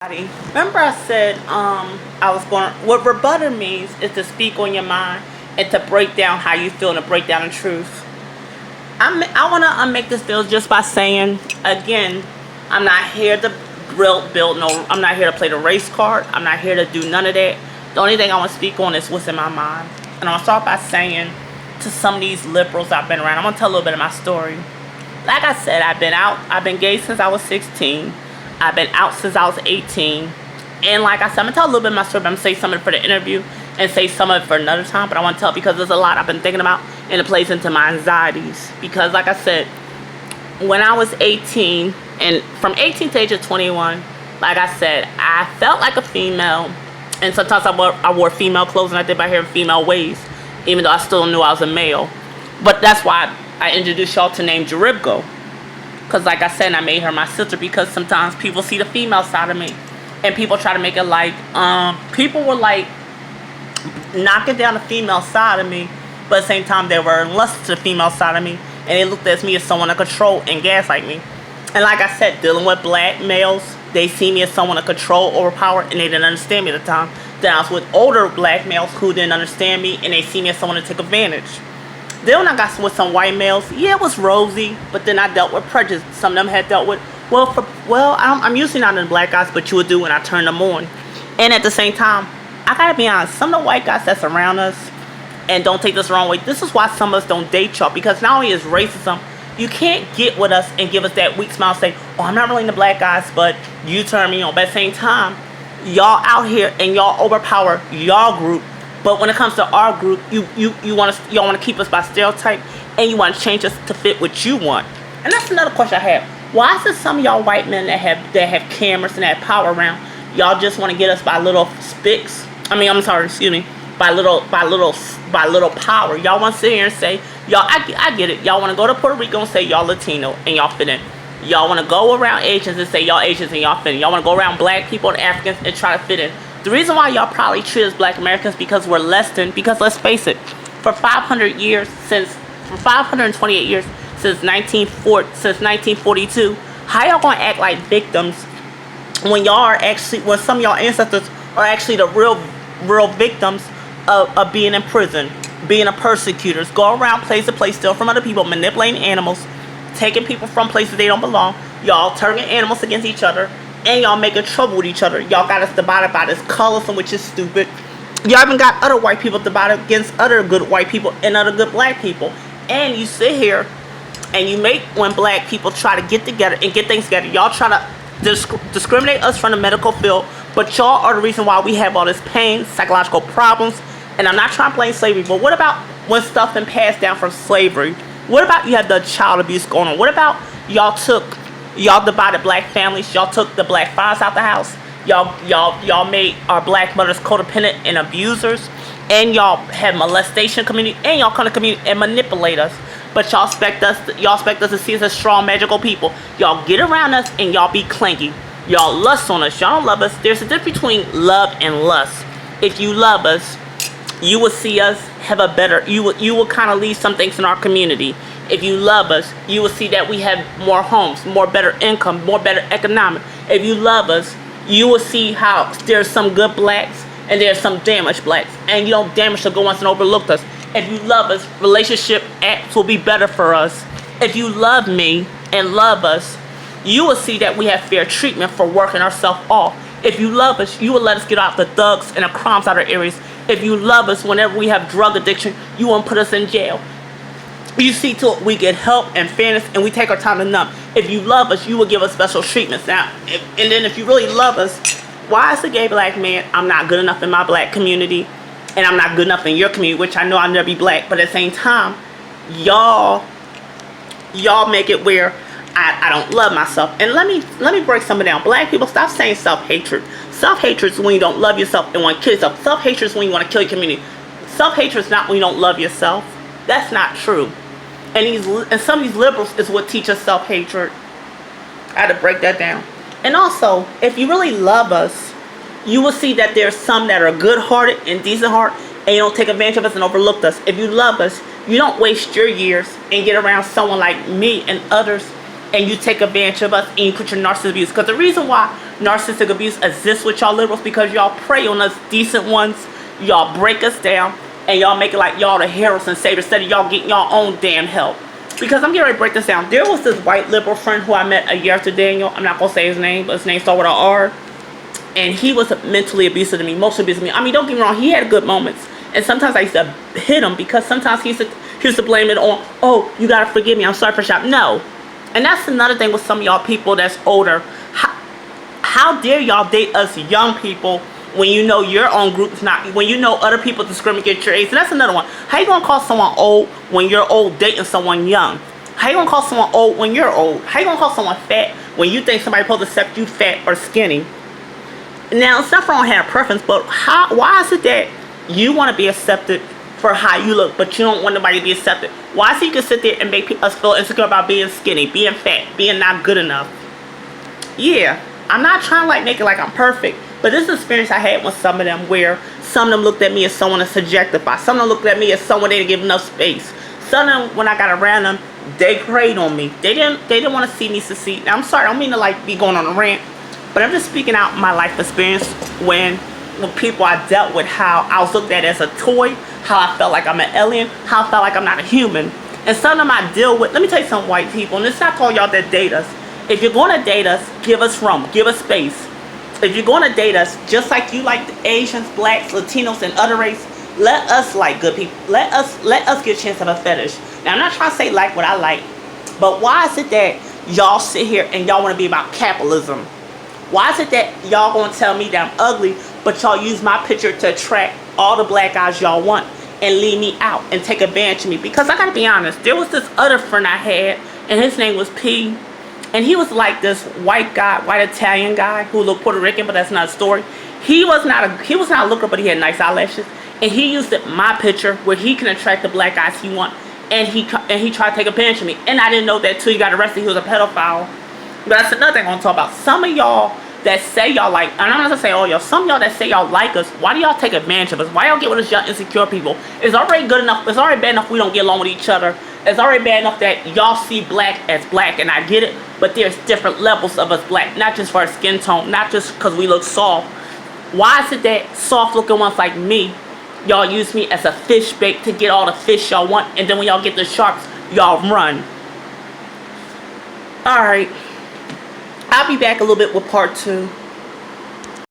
Remember I said I was going, what rebuttal means is to speak on your mind and to break down how you feel and to break down the truth. I want to make this video just by saying, again, I'm not here to build no, I'm not here to play the race card. I'm not here to do none of that. The only thing I want to speak on is what's in my mind. And I'll start by saying to some of these liberals I've been around, I'm going to tell a little bit of my story. Like I said, I've been gay since I was 16. I've been out since I was 18. And like I said, I'm going to tell a little bit of my story, but I'm going to say some of it for the interview and say some of it for another time. But I want to tell because there's a lot I've been thinking about and it plays into my anxieties. Because like I said, when I was 18, and from 18 to age of 21, like I said, I felt like a female. And sometimes I wore female clothes and I did my hair in female ways, even though I still knew I was a male. But that's why I introduced y'all to name Jaribgo. Because like I said, I made her my sister because sometimes people see the female side of me. And people try to make it like, people were like knocking down the female side of me. But at the same time, they were in lust to the female side of me. And they looked at me as someone to control and gaslight me. And like I said, dealing with black males, they see me as someone to control, overpower, and they didn't understand me at the time. Then I was with older black males who didn't understand me, and they see me as someone to take advantage. Then when I got with some white males, yeah, it was rosy, but then I dealt with prejudice. Some of them had dealt with, I'm usually not in black guys, but you would do when I turn them on. And at the same time, I gotta be honest, some of the white guys that's around us, and don't take this the wrong way, this is why some of us don't date y'all, because not only is racism, you can't get with us and give us that weak smile, say, oh, I'm not really into black guys, but you turn me on. But at the same time, y'all out here and y'all overpower y'all group. But when it comes to our group, y'all want to keep us by stereotype, and you want to change us to fit what you want. And that's another question I have. Why is it some of y'all white men that have cameras and that have power around, y'all just want to get us by little spicks? By little power. Y'all want to sit here and say, y'all, I get it. Y'all want to go to Puerto Rico and say y'all Latino and y'all fit in. Y'all want to go around Asians and say y'all Asians and y'all fit in. Y'all want to go around black people and Africans and try to fit in. The reason why y'all probably treat us black Americans because we're less than, because let's face it, for 528 years, since 1942, how y'all gonna act like victims when y'all are actually, when some of y'all ancestors are actually the real victims of being in prison, being a persecutors, go around place to place, steal from other people, manipulating animals, taking people from places they don't belong, y'all turning animals against each other, and y'all making trouble with each other. Y'all got us divided by this colorism, which is stupid. Y'all even got other white people divided against other good white people and other good black people. And you sit here and you make, when black people try to get together and get things together, y'all try to discriminate us from the medical field, but y'all are the reason why we have all this pain, psychological problems. And I'm not trying to blame slavery, but what about when stuff been passed down from slavery? What about you have the child abuse going on? What about y'all divided black families, y'all took the black fathers out the house, y'all made our black mothers codependent and abusers, and y'all have molestation community, and y'all come to community and manipulate us. But y'all expect us to see us as strong, magical people. Y'all get around us and y'all be clingy. Y'all lust on us. Y'all don't love us. There's a difference between love and lust. If you love us, you will see us have a better, you will kind of leave some things in our community. If you love us, you will see that we have more homes, more better income, more better economic. If you love us, you will see how there's some good blacks and there's some damaged blacks. And you don't damage the good ones and overlook us. If you love us, relationship acts will be better for us. If you love me and love us, you will see that we have fair treatment for working ourselves off. If you love us, you will let us get off the thugs and the crimes out of areas. If you love us, whenever we have drug addiction, you won't put us in jail. You see to it we get help and fairness, and we take our time to numb. If you love us, you will give us special treatments. Now, and then if you really love us, why is a gay black man, I'm not good enough in my black community, and I'm not good enough in your community, which I know I'll never be black, but at the same time, y'all make it where I don't love myself. And let me break something down. Black people, stop saying self-hatred. Self-hatred is when you don't love yourself and want to kill yourself. Self-hatred is when you want to kill your community. Self-hatred is not when you don't love yourself. That's not true. And some of these liberals is what teach us self-hatred. I had to break that down. And also, if you really love us, you will see that there's some that are good-hearted and decent-hearted, and you don't take advantage of us and overlook us. If you love us, you don't waste your years and get around someone like me and others, and you take advantage of us and you put your narcissist abuse. Because the reason why narcissistic abuse exists with y'all liberals because y'all prey on us decent ones. Y'all break us down and y'all make it like y'all the heroes and saviors instead of y'all getting y'all own damn help. Because I'm getting ready to break this down. There was this white liberal friend who I met a year after Daniel. I'm not going to say his name, but his name started with an R. And he was mentally abusive to me, emotionally abusive to me. I mean, don't get me wrong, he had good moments. And sometimes I used to hit him because sometimes he used to blame it on, oh, you got to forgive me, I'm sorry for shop. No. And that's another thing with some of y'all people that's older. How dare y'all date us young people when you know your own group's not, when you know other people discriminate your age? And that's another one. How you gonna call someone old when you're old dating someone young? How you gonna call someone old when you're old? How you gonna call someone fat when you think somebody's supposed to accept you fat or skinny? Now, it's not wrong to have a preference, but why is it that you want to be accepted for how you look, but you don't want nobody to be accepted? Why is it you can sit there and make us feel insecure about being skinny, being fat, being not good enough? Yeah, I'm not trying to like make it like I'm perfect, but this is an experience I had with some of them where some of them looked at me as someone to subjectify. Some of them looked at me as someone they didn't give enough space. Some of them, when I got around them, they preyed on me. They didn't want to see me succeed. Now, I'm sorry, I don't mean to like be going on a rant, but I'm just speaking out my life experience when people I dealt with, how I was looked at as a toy, how I felt like I'm an alien, how I felt like I'm not a human. And some of them I deal with, let me tell you some white people, and it's not for y'all that date us. If you're going to date us, give us room, give us space. If you're going to date us, just like you like the Asians, blacks, Latinos, and other race, let us like good people. Let us get a chance of a fetish. Now, I'm not trying to say like what I like, but why is it that y'all sit here and y'all want to be about capitalism? Why is it that y'all gonna tell me that I'm ugly, but y'all use my picture to attract all the black guys y'all want and leave me out and take advantage of me? Because I gotta be honest, there was this other friend I had, and his name was P, and he was like this white guy, white Italian guy who looked Puerto Rican, but that's not a story. He was not a looker, but he had nice eyelashes, and he used my picture where he can attract the black guys he want, and he tried to take advantage of me, and I didn't know that till he got arrested. He was a pedophile. But that's another thing I want to talk about. Some of y'all that say y'all like, and I'm not gonna say all y'all, some of y'all that say y'all like us, why do y'all take advantage of us? Why y'all get with us young insecure people? It's already good enough, it's already bad enough we don't get along with each other. It's already bad enough that y'all see black as black, and I get it, but there's different levels of us black, not just for our skin tone, not just because we look soft. Why is it that soft looking ones like me, y'all use me as a fish bait to get all the fish y'all want, and then when y'all get the sharks, y'all run? Alright, I'll be back a little bit with part 2.